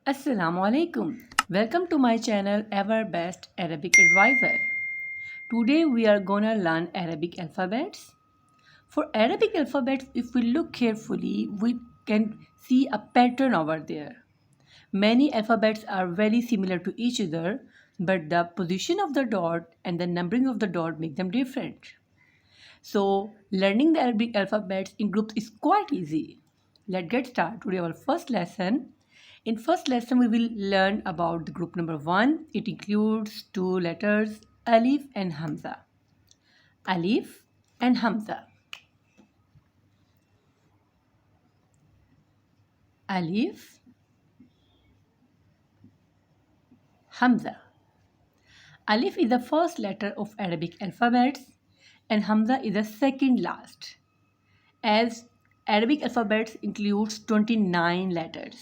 Assalamu alaikum. Welcome to my channel Ever Best Arabic Advisor. Today we are gonna learn Arabic alphabets. For Arabic alphabets, if we look carefully, we can see a pattern over there. Many alphabets are very similar to each other, but the position of the dot and the numbering of the dot make them different. So, learning the Arabic alphabets in groups is quite easy. Let's get started. Today our first lesson. In first lesson we will learn about the group number 1. It includes two letters Alif and Hamza. Alif and Hamza. Alif, Hamza. Alif is the first letter of Arabic alphabets and Hamza is the second last. As Arabic alphabets includes 29 letters.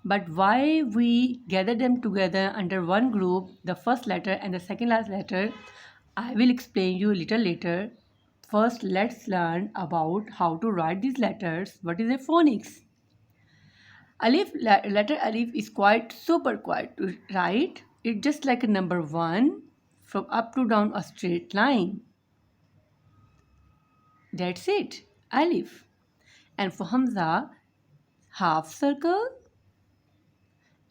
But why we gather them together under one group, the first letter and the second last letter, I will explain you a little later. First, let's learn about how to write these letters. What is a phonics? Letter Alif is quite super quiet to write. It's just like a number 1 from up to down a straight line. That's it, Alif. And for Hamza, half circle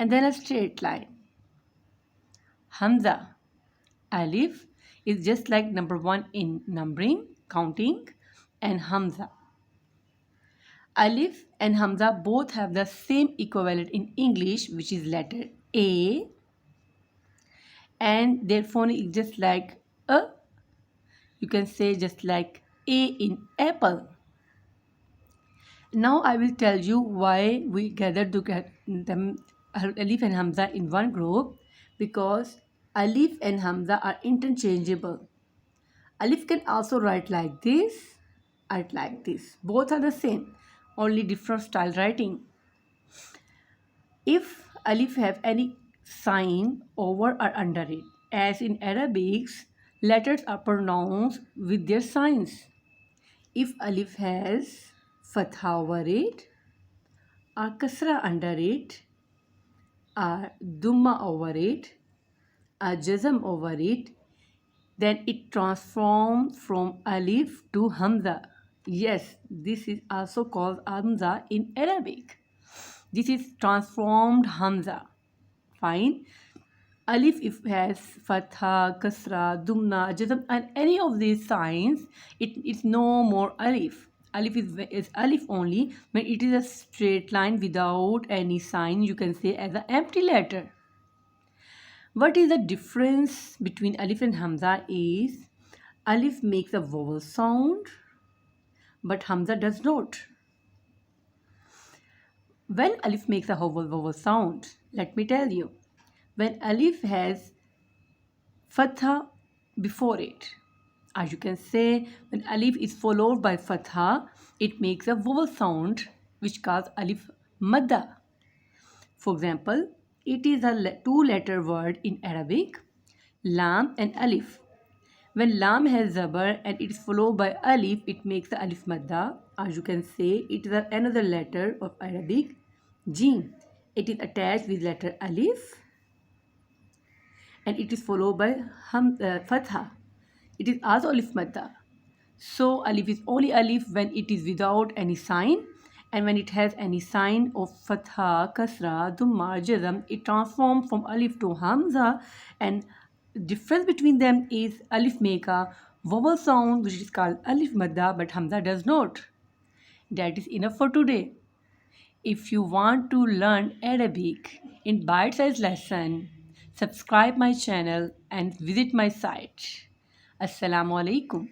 and then a straight line. Hamza. Alif is just like number 1 in numbering, counting, and Hamza. Alif and Hamza both have the same equivalent in English, which is letter A, and their phonics is just like a. You can say just like A in apple. Now I will tell you why we gathered them Alif and Hamza in one group, because Alif and Hamza are interchangeable. Alif can also write like this or like this. Both are the same, only different style writing. If Alif have any sign over or under it, as in Arabics, letters are pronounced with their signs. If Alif has fatha over it, or kasra under it, or dumma over it, or jazm over it, then it transforms from Alif to Hamza. Yes, this is also called Hamza in Arabic. This is transformed Hamza. Fine. Alif, if has fatha, kasra, dumna, jazm, and any of these signs, it is no more Alif. Alif is Alif only when it is a straight line without any sign. You can say as an empty letter. What is the difference between Alif and Hamza is Alif makes a vowel sound, but Hamza does not. When Alif makes a vowel sound, let me tell you, when Alif has fatha before it, or you can say when Alif is followed by fatha, it makes a vowel sound which calls Alif madda. For example, it is a two-letter word in Arabic, lam and alif. When lam has zabar and it is followed by alif, it makes the alif madda. As you can say, it is another letter of Arabic, jim. It is attached with letter alif and it is followed by fatha. It is also alif madda. So alif is only alif when it is without any sign, and when it has any sign of fatha, kasra, dumma, jazm, it transforms from alif to hamza, and difference between them is alif make a vowel sound which is called alif madda, but hamza does not. That is enough for today. If you want to learn Arabic in bite-sized lesson, subscribe my channel and visit my site. Assalamu alaikum.